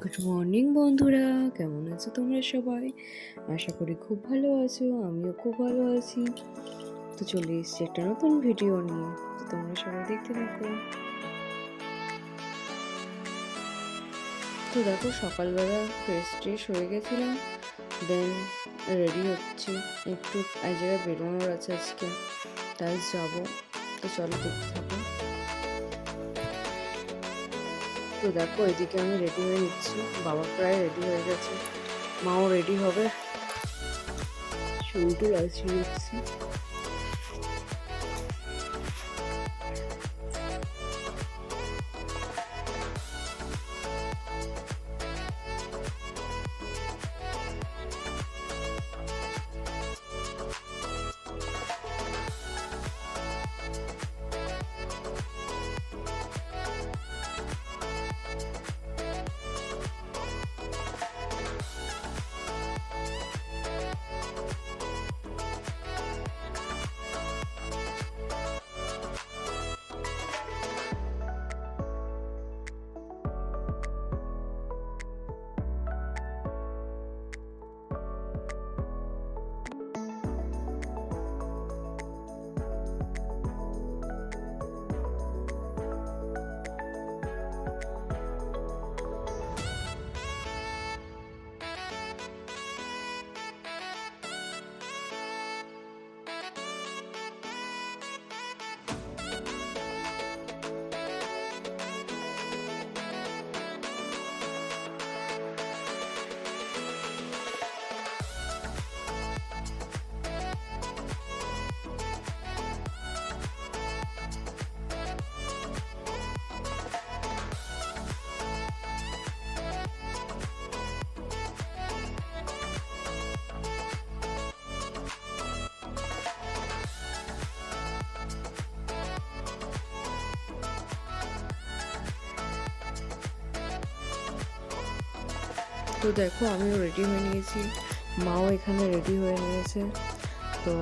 Good morning বন্ধুরা, কেমন আছো তোমরা সবাই? আশা করি খুব ভালো আছো, আমিও খুব ভালো আছি। তো চলে এসেছি একটা নতুন ভিডিও নিয়ে, তো তোমরা সবাই দেখতে থাকো। তো দেখো, সকালবেলা ফ্রেশ ট্রেশ হয়ে গেছিলাম, দেন রেডি হচ্ছে, একটু এক জায়গায় বেরোনোর আছে আজকে, তাই যাবো। তো চলো দেখতে থাকো। তো দেখো, এদিকে আমি রেডি হয়ে নিচ্ছি, বাবা প্রায় রেডি হয়ে গেছে, মাও রেডি হবে, চুলটুল আঁচড়ে নিচ্ছি। তো দেখো, আমিও রেডি হয়ে নিয়েছি, মাও এখানে রেডি হয়ে নিয়েছে, তো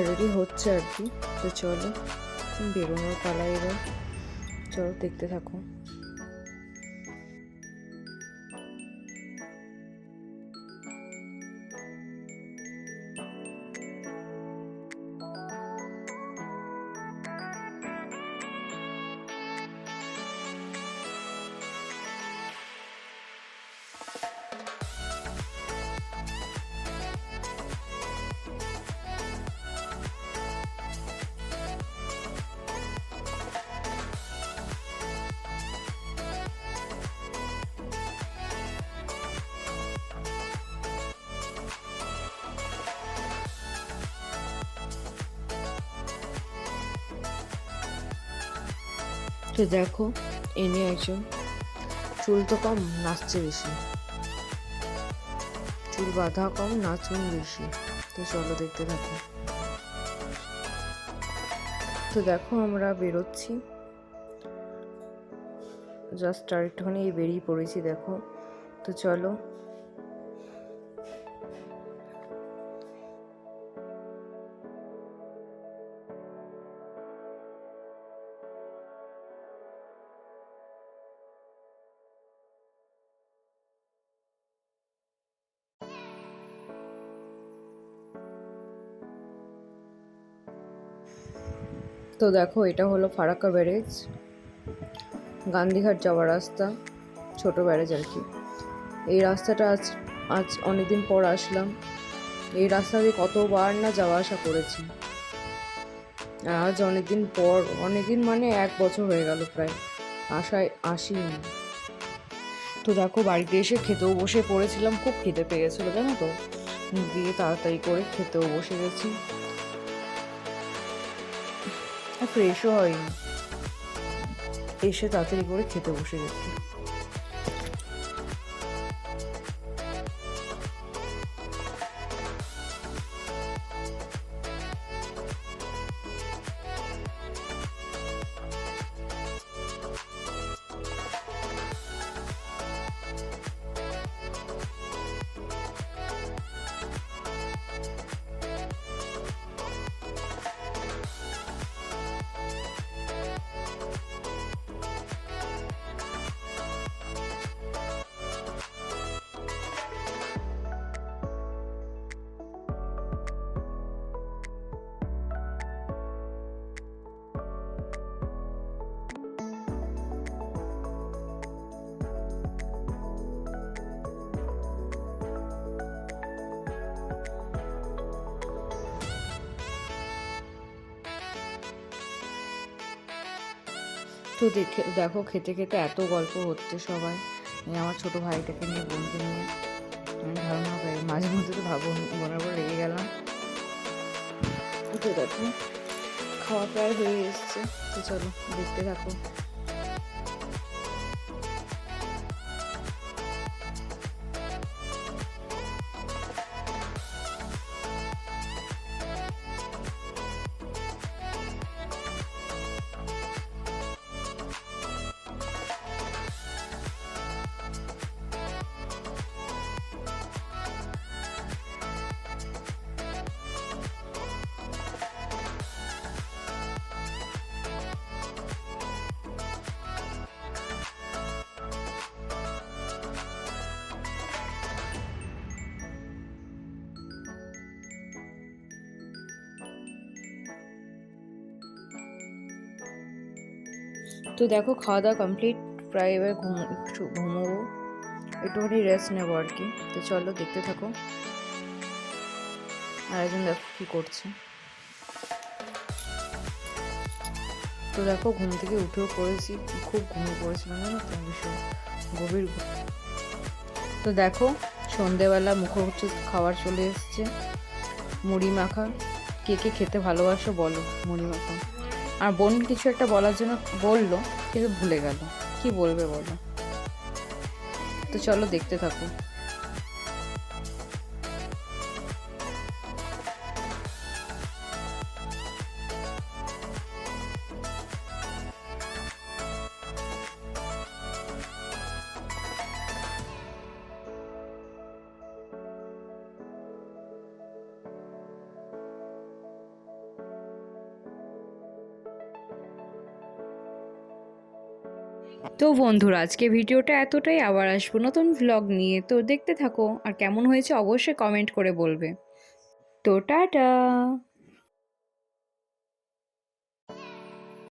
রেডি হচ্ছে আর কি। তো চলো বেরোনোর পালা এবার, চলো দেখতে থাকো। তো দেখো, এনে একজন, চুল তো কম, নাচছে বেশি, চুল বাঁধা কম, নাচুন বেশি। তো চলো দেখতে থাকো। তো দেখো, আমরা বেরোচ্ছি, জাস্ট আর একটুখানি বেরিয়ে পড়েছি দেখো। তো চলো। তো দেখো, এটা হলো ফারাক্কা ব্যারেজ, গান্ধীঘাট যাওয়ার রাস্তা, ছোট ব্যারেজ আর কি। এই রাস্তাটা আজ আজ অনেকদিন পর আসলাম, এই রাস্তা দিয়ে কতবার না যাওয়া আসা করেছি, আজ অনেকদিন পর, অনেকদিন মানে 1 বছর হয়ে গেল প্রায় আসিনি। তো দেখো, বাড়িতে এসে খেতেও বসে পড়েছিলাম, খুব খিদে পেয়ে গেছিলো জানো তো, দিয়ে তাড়াতাড়ি করে খেতেও বসে গেছি, ফ্রেশও হয়নি, এসে তাড়াতাড়ি করে খেতে বসে গেছি। তো দেখো খেতে খেতে এত গল্প হচ্ছে সবাই, আমার ছোট ভাইটাকে নিয়ে, বোনকে নিয়ে। আমি ধারণা পাই মাঝে মধ্যে তো ভাবো বোনের উপর রেগে গেলাম। তো দেখো খাওয়া প্রায় হয়ে এসছে, তো চলো দেখতে থাকো। তো দেখো খাওয়া দাওয়া কমপ্লিট, প্রায় এবার একটু ঘুমোবো, একটুখানি রেস্ট নেবো আর কি। তো চলো দেখতে থাকো। আর একজন দেখো কী করছে। তো দেখো ঘুম থেকে উঠেও পড়েছি, খুব ঘুমিয়ে পড়েছিলাম জানো তো, ভীষণ গভীর। তো দেখো সন্ধেবেলা মুখরোচক খাবার চলে এসছে, মুড়ি মাখা। কে কে খেতে ভালোবাসো বলো মুড়ি মাখা। আর বোন কিছু একটা বলার জন্য বললো, কিন্তু ভুলে গেল কি বলবে বলো। তো চলো দেখতে থাকো। তো বন্ধুরা আজকে ভিডিওটা এতটাই, আবার আসবো নতুন ভ্লগ নিয়ে, তো দেখতে থাকো। আর কেমন হয়েছে অবশ্যই কমেন্ট করে বলবে। তো টাটা।